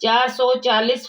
440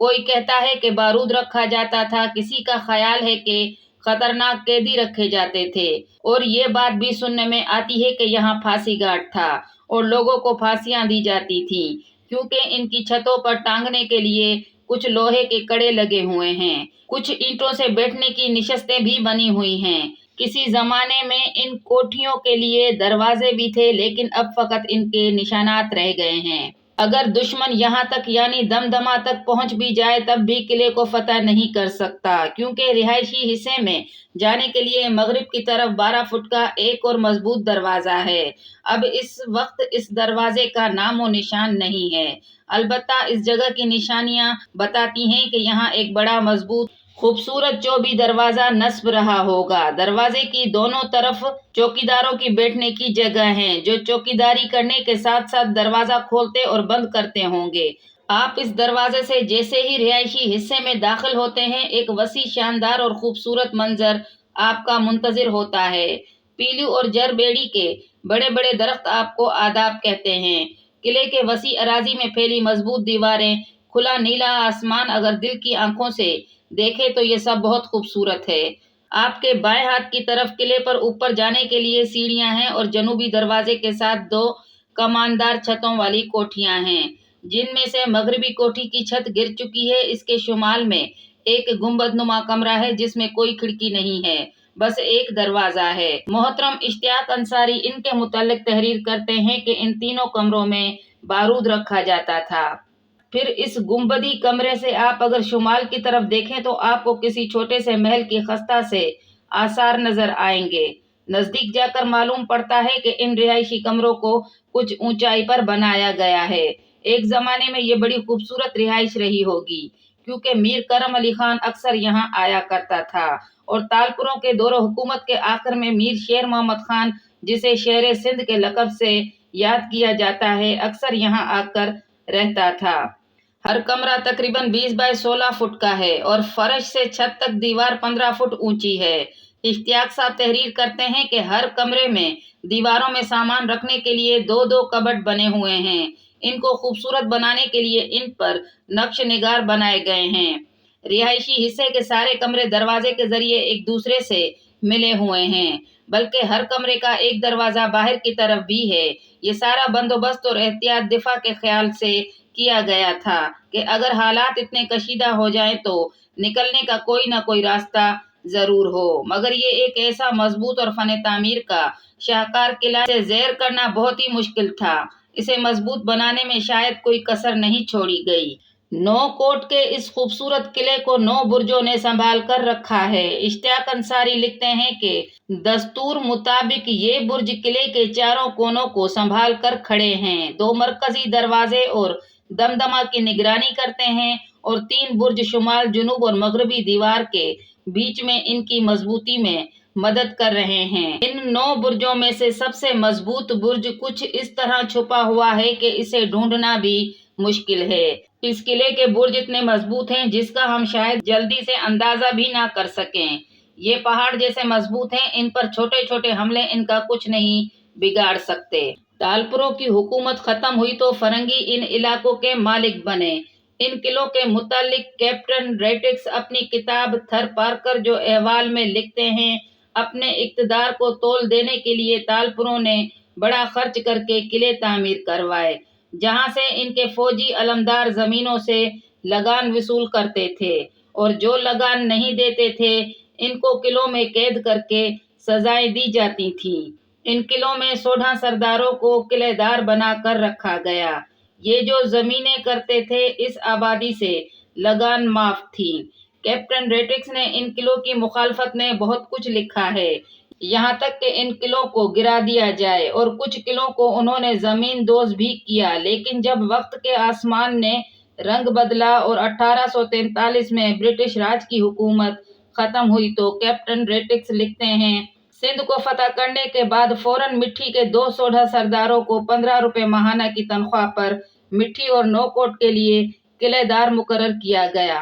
کوئی کہتا ہے کہ بارود رکھا جاتا تھا، کسی کا خیال ہے کہ خطرناک قیدی رکھے جاتے تھے، اور یہ بات بھی سننے میں آتی ہے کہ یہاں پھانسی گھاٹ تھا اور لوگوں کو پھانسیاں دی جاتی تھیں، کیونکہ ان کی چھتوں پر ٹانگنے کے لیے کچھ لوہے کے کڑے لگے ہوئے ہیں، کچھ اینٹوں سے بیٹھنے کی نشستیں بھی بنی ہوئی ہیں۔ کسی زمانے میں ان کوٹھیوں کے لیے دروازے بھی تھے، لیکن اب فقط ان کے نشانات رہ گئے ہیں۔ اگر دشمن یہاں تک یعنی دمدمہ تک پہنچ بھی جائے تب بھی قلعے کو فتح نہیں کر سکتا، کیونکہ رہائشی حصے میں جانے کے لیے مغرب کی طرف 12 فٹ کا ایک اور مضبوط دروازہ ہے۔ اب اس وقت اس دروازے کا نام و نشان نہیں ہے، البتہ اس جگہ کی نشانیاں بتاتی ہیں کہ یہاں ایک بڑا مضبوط خوبصورت چوبی دروازہ نصب رہا ہوگا۔ دروازے کی دونوں طرف چوکیداروں کی بیٹھنے کی جگہ ہیں، جو چوکیداری کرنے کے ساتھ ساتھ دروازہ کھولتے اور بند کرتے ہوں گے۔ آپ اس دروازے سے جیسے ہی رہائشی حصے میں داخل ہوتے ہیں، ایک وسیع، شاندار اور خوبصورت منظر آپ کا منتظر ہوتا ہے۔ پیلو اور جر بیڑی کے بڑے بڑے درخت آپ کو آداب کہتے ہیں۔ قلعے کے وسیع اراضی میں پھیلی مضبوط دیواریں، کھلا نیلا آسمان، اگر دل کی آنکھوں سے دیکھے تو یہ سب بہت خوبصورت ہے۔ آپ کے بائیں ہاتھ کی طرف قلعے پر اوپر جانے کے لیے سیڑھیاں ہیں اور جنوبی دروازے کے ساتھ 2 کماندار چھتوں والی کوٹھیاں ہیں، جن میں سے مغربی کوٹھی کی چھت گر چکی ہے۔ اس کے شمال میں ایک گنبد نما کمرہ ہے جس میں کوئی کھڑکی نہیں ہے، بس ایک دروازہ ہے۔ محترم اشتیاق انصاری ان کے متعلق تحریر کرتے ہیں کہ ان تینوں کمروں میں بارود رکھا جاتا تھا۔ پھر اس گنبدی کمرے سے آپ اگر شمال کی طرف دیکھیں تو آپ کو کسی چھوٹے سے محل کی خستہ سے آثار نظر آئیں گے۔ نزدیک جا کر معلوم پڑتا ہے کہ ان رہائشی کمروں کو کچھ اونچائی پر بنایا گیا ہے۔ ایک زمانے میں یہ بڑی خوبصورت رہائش رہی ہوگی، کیونکہ میر کرم علی خان اکثر یہاں آیا کرتا تھا، اور تالپوروں کے دور حکومت کے آخر میں میر شیر محمد خان، جسے شیر سندھ کے لقب سے یاد کیا جاتا ہے، اکثر یہاں آ کر رہتا تھا۔ ہر کمرہ تقریباً 20 بائی 16 فٹ کا ہے اور فرش سے چھت تک دیوار 15 فٹ اونچی ہے۔ اشتیاق صاحب تحریر کرتے ہیں کہ ہر کمرے میں دیواروں میں سامان رکھنے کے لیے 2 کبڈ بنے ہوئے ہیں۔ ان کو خوبصورت بنانے کے لیے ان پر نقش نگار بنائے گئے ہیں۔ رہائشی حصے کے سارے کمرے دروازے کے ذریعے ایک دوسرے سے ملے ہوئے ہیں، بلکہ ہر کمرے کا ایک دروازہ باہر کی طرف بھی ہے۔ یہ سارا بندوبست اور احتیاط دفاع کے خیال سے کیا گیا تھا کہ اگر حالات اتنے کشیدہ ہو جائیں تو نکلنے کا کوئی نہ کوئی راستہ ضرور ہو، مگر یہ ایک ایسا مضبوط اور فن تعمیر کا شاہکار قلعہ سے زیر کرنا بہت ہی مشکل تھا۔ اسے مضبوط بنانے میں شاید کوئی کسر نہیں چھوڑی گئی۔ 9 کوٹ کے اس خوبصورت قلعے کو 9 برجوں نے سنبھال کر رکھا ہے۔ اشتیاق انصاری لکھتے ہیں کہ دستور مطابق یہ برج قلعے کے چاروں کونوں کو سنبھال کر کھڑے ہیں، 2 مرکزی دروازے اور دمدمہ کی نگرانی کرتے ہیں، اور 3 برج شمال، جنوب اور مغربی دیوار کے بیچ میں ان کی مضبوطی میں مدد کر رہے ہیں۔ ان 9 برجوں میں سے سب سے مضبوط برج کچھ اس طرح چھپا ہوا ہے کہ اسے ڈھونڈنا بھی مشکل ہے۔ اس قلعے کے برج اتنے مضبوط ہیں جس کا ہم شاید جلدی سے اندازہ بھی نہ کر سکیں۔ یہ پہاڑ جیسے مضبوط ہیں، ان پر چھوٹے چھوٹے حملے ان کا کچھ نہیں بگاڑ سکتے۔ تالپوروں کی حکومت ختم ہوئی تو فرنگی ان علاقوں کے مالک بنے۔ ان قلعوں کے متعلق کیپٹن ریٹکس اپنی کتاب تھر پارکر جو احوال میں لکھتے ہیں، اپنے اقتدار کو تول دینے کے لیے تالپوروں نے بڑا خرچ کر کے قلعے تعمیر کروائے، جہاں سے ان کے فوجی علمدار زمینوں سے لگان وصول کرتے تھے، اور جو لگان نہیں دیتے تھے ان کو قلعوں میں قید کر کے سزائیں دی جاتی تھیں۔ ان قلعوں میں 16 سرداروں کو قلعہ دار بنا کر رکھا گیا۔ یہ جو زمینیں کرتے تھے اس آبادی سے لگان معاف تھی۔ کیپٹن ریٹکس نے ان قلعوں کی مخالفت میں بہت کچھ لکھا ہے، یہاں تک کہ ان قلعوں کو گرا دیا جائے، اور کچھ قلعوں کو انہوں نے زمین دوز بھی کیا۔ لیکن جب وقت کے آسمان نے رنگ بدلا اور 1843 میں برٹش راج کی حکومت ختم ہوئی تو کیپٹن ریٹکس لکھتے ہیں، سندھ کو فتح کرنے کے بعد فوراً مٹھی کے 2 سوڈھا سرداروں کو 15 روپے ماہانہ کی تنخواہ پر مٹھی اور 9 کوٹ کے لیے قلعہ دار مقرر کیا گیا۔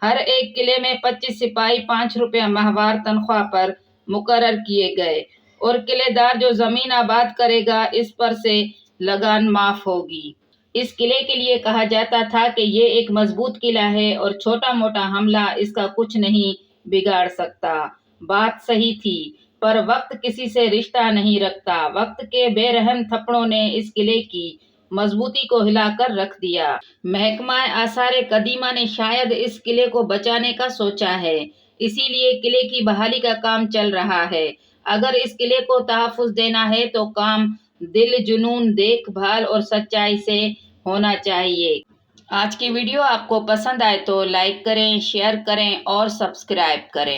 ہر ایک قلعے میں 25 سپاہی 5 روپے ماہوار تنخواہ پر مقرر کیے گئے، اور قلعہ دار جو زمین آباد کرے گا اس پر سے لگان معاف ہوگی۔ اس قلعے کے لیے کہا جاتا تھا کہ یہ ایک مضبوط قلعہ ہے اور چھوٹا موٹا حملہ اس کا کچھ نہیں بگاڑ سکتا۔ بات صحیح تھی، پر وقت کسی سے رشتہ نہیں رکھتا۔ وقت کے بے رحم تھپڑوں نے اس قلعے کی مضبوطی کو ہلا کر رکھ دیا۔ محکمہ آثار قدیمہ نے شاید اس قلعے کو بچانے کا سوچا ہے، اسی لیے قلعے کی بحالی کا کام چل رہا ہے۔ اگر اس قلعے کو تحفظ دینا ہے تو کام دل جنون، دیکھ بھال اور سچائی سے ہونا چاہیے۔ آج کی ویڈیو آپ کو پسند آئے تو لائک کریں، شیئر کریں اور سبسکرائب کریں۔